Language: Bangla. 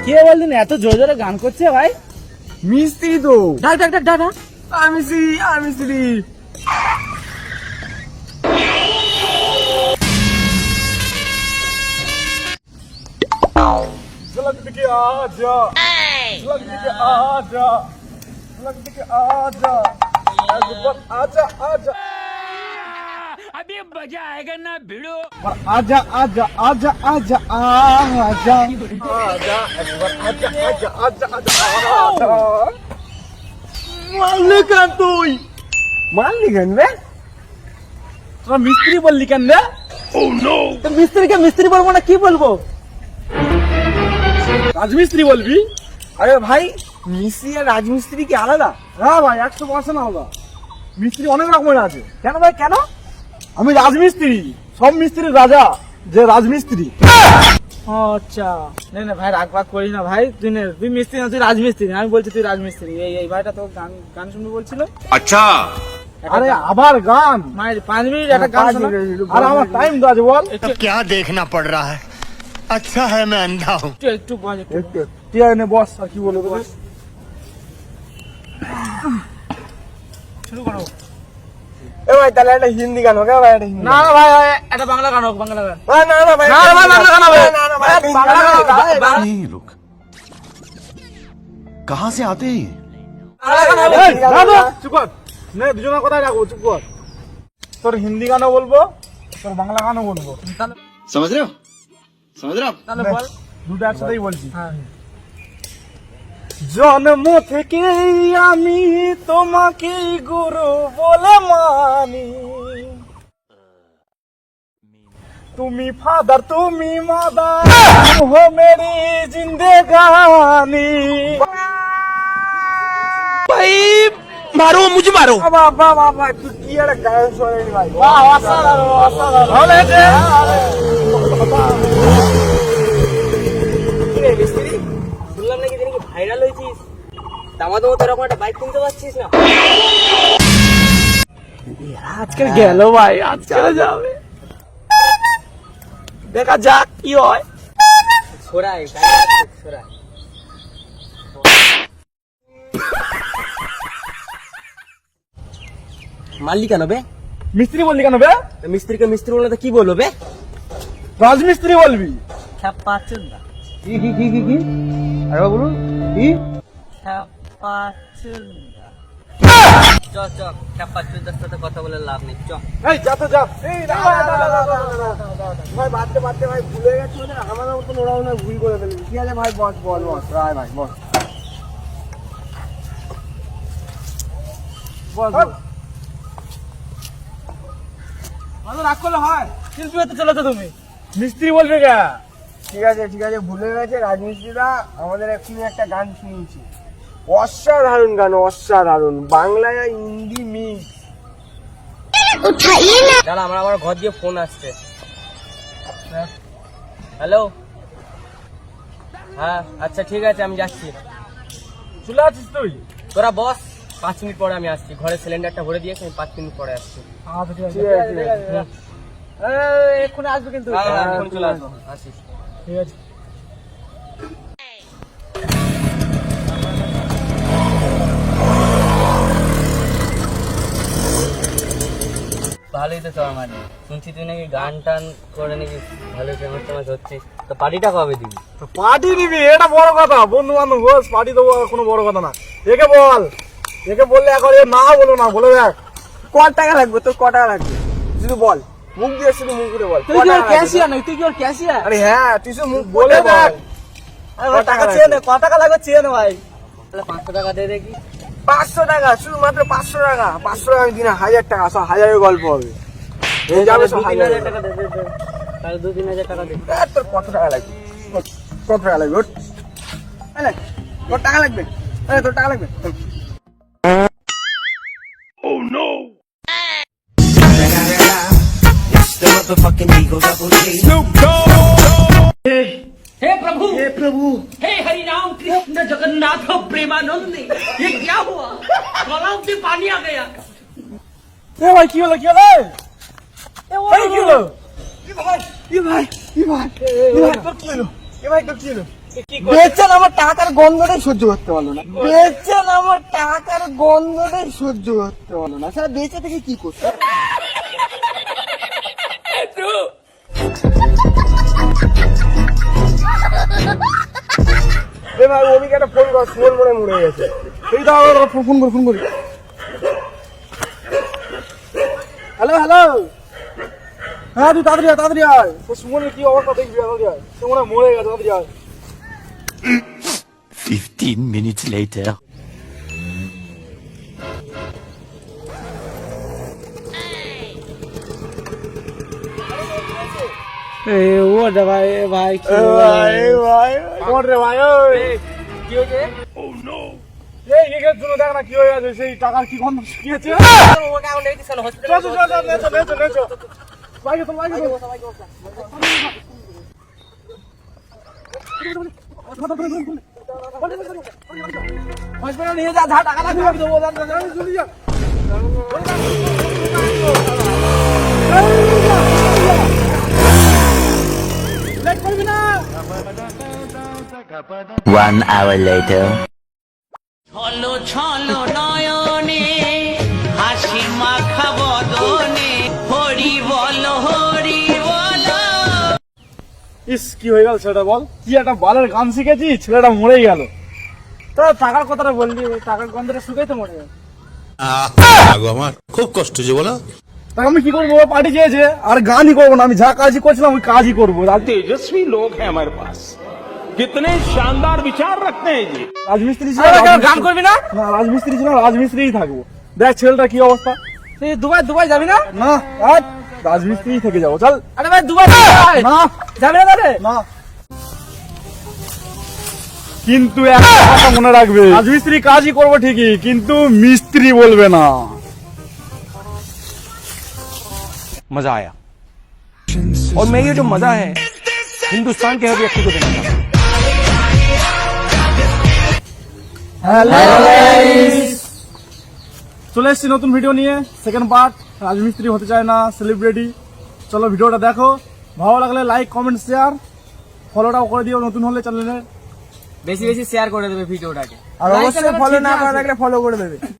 কে বললেন এত জোরে জোরে গান করছে ভাই? মিস্ত্রি তো। ডাক ডাক ডাক ডাক ডাক। মিস্ত্রি झलक दिखे आजा, झलक दिखे आजा, झलक दिखे आजा, आजा आजा, अभी मजा आएगा ना भिड़ो। आजा आजा आजा आजा आजा, आजा आजा आजा आजा। मारले कान তুই? মারলি কেন রে? তোরা মিস্ত্রি বললি কেন রে? Oh no! তো মিস্ত্রিকে মিস্ত্রি বলবো না কি বলবো? রাজমিস্ত্রি বলবি? আরে ভাই, মিস্ত্রি আর রাজমিস্ত্রি কি আলাদা? হ্যাঁ ভাই, 100% আলাদা। মিস্ত্রি অনেক রকমের আছে। কেন ভাই কেন? আমি রাজমিস্ত্রি, সব মিস্ত্রির রাজা যে রাজমিস্ত্রি। ও আচ্ছা, না ভাই রাগ ভাগ করিস না ভাই, তুই মিস্ত্রি না, তুই রাজমিস্ত্রি। আমি বলছি তুই রাজমিস্ত্রি। এই ভাইটা তো গান গান শুনবে বলছিল। अच्छा আরে আবার গান? মায়ের 5 মিনিট একটা গান শোনা। আর আমার টাইম দাও বল। तो क्या देखना पड़ रहा है? अच्छा है मैं अंधा हूँ। একটু বল একটু। একটু টিয়া এনে বস, আর কি বলবো বস। শুরু করো। এ ভাই তাহলে একটা হিন্দি গান হোক ভাই, একটা হিন্দি। না না ভাই এটা বাংলা গান হোক, বাংলা গান। ভাই না না ভাই, না ভাই বাংলা গান হবে। না না ভাই, বাংলা গান হবে। বাংলা ये लोग कहाँ से आते हैं? গান হবে। এই, দাদা, চুপ কর। নে দুজনের কথাই রাখবো, চুপ কর। তোর হিন্দি গানও বলবো, তোর বাংলা গানও বলবো। তাহলে समझ रहे हो? समझ रहे हो आप? তাহলে বল। দুটো একসাথেই বলছি। হ্যাঁ। জন্ম থেকেই আমি তোমাকে গুরু বলে মানি, তুমি ফাদার তুমি মাদার হো মেরি জিন্দেগানি। भाई मारो मुझे मारो। বাবা বাবা বাবা, তুই কি একটা গান শোনালি ভাই। বাহ, অসাধারণ অসাধারণ। ভালো হয়েছে। শুনলাম নাকি তুই ভাইরাল হয়েছিস, দামাদো তো এরকম একটা বাইক কিনতে পারছিস না। আজকে গেল ভাই, আজকে যাবে, দেখা যাক কি হয়। ছোড়াই ছোড়াই। মারলি কেন বে? মিস্ত্রি বললি কেন বে? মিস্ত্রিকে মিস্ত্রি বললে তো কি বলবো বে? রাজমিস্ত্রি বলবি? খ্যাপা চুদা, কি কি কি কি কি? আরে বলুন কি? খ্যাপা চুদা। চ চ, খ্যাপা চুদার সাথে কথা বলে লাভ নেই, চ। এই যা তো যা। এই না ভাই, বাদতে বাদতে ভাই, ভুলে গেছি মানে আমাদের মতন ওরাও না ভুল করে ফেলেছি। কি আছে ভাই, বস বল বস, রায় ভাই বস বস বস। ভালো রাগ করলে হয়? শিল্পী হতে চলেছো তুমি। মিস্ত্রি বলবে গা। ঠিক আছে ঠিক আছে, ভুলে গেছে রাজমিস্ত্রিরা। আমাদের এক্ষুনি একটা গান শুনিয়েছি, অসাধারণ গান, অসাধারণ, বাংলায় আর হিন্দি মিক্স। দাঁড়া, আমার ঘর দিয়ে ফোন আসছে। হ্যালো, হ্যাঁ আচ্ছা ঠিক আছে, আমি যাচ্ছি। চলে আছিস তুই? তোরা বস, 5 মিনিট পরে আমি আসছি। ঘরে সিলিন্ডারটা ভরে দিয়েছি, আমি 5 মিনিট পরে আসছি। ঠিক আছে এক্ষুনি আসবে কিন্তু। এখন চলে আসবো, আসিস। ঠিক আছে। ভালোই তো চল মানে, শুনছি তুই নাকি গান টান করে নাকি ভালোই ফেমাস টেমাস হচ্ছিস। তো পার্টিটা কবে দিবি? তো পার্টি দিবি, এটা বড় কথা। বন্ধু বান্ধব বস, পার্টি দেবো, কোনো বড় কথা না। একে বল, একে বললে এখন এ না বলো না, বলে দেখ ক টাকা লাগবে তোর, ক টাকা লাগবে শুধু বল, মুখ দিয়ে শুধু মুখ করে বল। তুই কি ওর ক্যাশিয়ার নাকি? তুই কি ওর ক্যাশিয়ার? আরে হ্যাঁ, তুই শুধু মুখ বলে দেখ। টাকা চেয়ে নে, কত টাকা লাগবে চেয়ে নে ভাই। তাহলে 500 টাকা দিয়ে দেখি। 500 টাকা, শুধু মাত্র 500 টাকা। 500 টাকা দিনে 1000 টাকা, সব হাজারের গল্প হবে। এই যাবে সব 2-3 হাজার টাকা দে দে। তাহলে 2-3 হাজার টাকা দে। তোর কত টাকা লাগবে? কত টাকা লাগবে? ওঠ। এই নে, তোর টাকা লাগবে? এই তোর টাকা লাগবে? Oh no! हे प्रभु हे हरि राम कृष्ण जगन्नाथ प्रेमानंद, ये क्या हुआ? गलाव से पानी आ गया। এ ভাই কি হলো কি হলো? এই কি হলো? এ ভাই তোর কি হলো? এ ভাই তোর কি হলো? বেচছেন আমার টাকার গন্ধটাই সহ্য করতে পারলো না, বেচছেন আমার টাকার গন্ধটাই সহ্য করতে পারলো না, স্যার বেচে থেকে কি করছে? এ ভাই ওদিকে একটা ফোন কর, সুমন মনে মরে গেছে। এই দাও ফোন করি। হ্যালো হ্যাঁ তুই তাড়াতাড়ি আয়। তো সুমনের কি অবস্থা দেখবি, তাড়াতাড়ি আয়। সে মনে হয় মরে গেছে, তাড়াতাড়ি আয়। 15 minutes later. ও ভাই ভাই কোন রে ভাই ওই কি হয়েছে? এই এর জন্য দেখ না কি হয়ে গেছে, সেই টাকার কি গন্ধ কি হয়েছে? চল বাইকে তো হসপিটাল নিয়ে যা, যা টাকা লাগবে আমি দেবো, জলদি যা। লেট করবি না। 1 hour later. ছলো ছলো নয়নে হাসি মাখা বদনে হরি বল হরি বল। ইস কি হয়ে গেল সেটা বল, কি একটা বালের গান শিখেছি, ছেলেটা মরেই গেল। তো টাকার কথাটা বললি, ওই টাকার গন্ধটা শুকাই তো মরে যাবে। আমার খুব কষ্ট যে বলো। তা আমি কি করবো, পার্টি চেয়েছে আর গানই করবো না, আমি যা কাজই করছিলাম ওই কাজই করবো। तेजस्वी लोग हैं हमारे पास, कितने शानदार विचार रखते हैं जी। রাজমিস্ত্রি ছিল, আরে কেন গান করবি না? না রাজমিস্ত্রি ছিল, রাজমিস্ত্রিই থাকবো। দেখ ছেলেটা কি অবস্থা। তুই দুবাই যাবি না? না আজ রাজমিস্ত্রি থেকে যাবো, চল। আরে ভাই দুবাই না যাবি না তাহলে? না কিন্তু একটা কথা মনে রাখবে, রাজমিস্ত্রি কাজই করবো ঠিকই, কিন্তু মিস্ত্রি বলবে না। मजा आया और मैं ये जो मजा है हिंदुस्तान के हर व्यक्ति को देना चाहता हूं। চলে এসছি নতুন ভিডিও নিয়ে, সেকেন্ড পার্ট। রাজমিস্ত্রি হতে চায় না সেলিব্রিটি। চলো ভিডিওটা দেখো, ভালো লাগলে লাইক কমেন্ট শেয়ার, ফলোটাও করে দিও নতুন হলে চ্যানেলে। বেশি বেশি শেয়ার করে দেবে ভিডিওটাকে, আর অবশ্যই ফলো না করা থাকলে ফলো করে দেবে।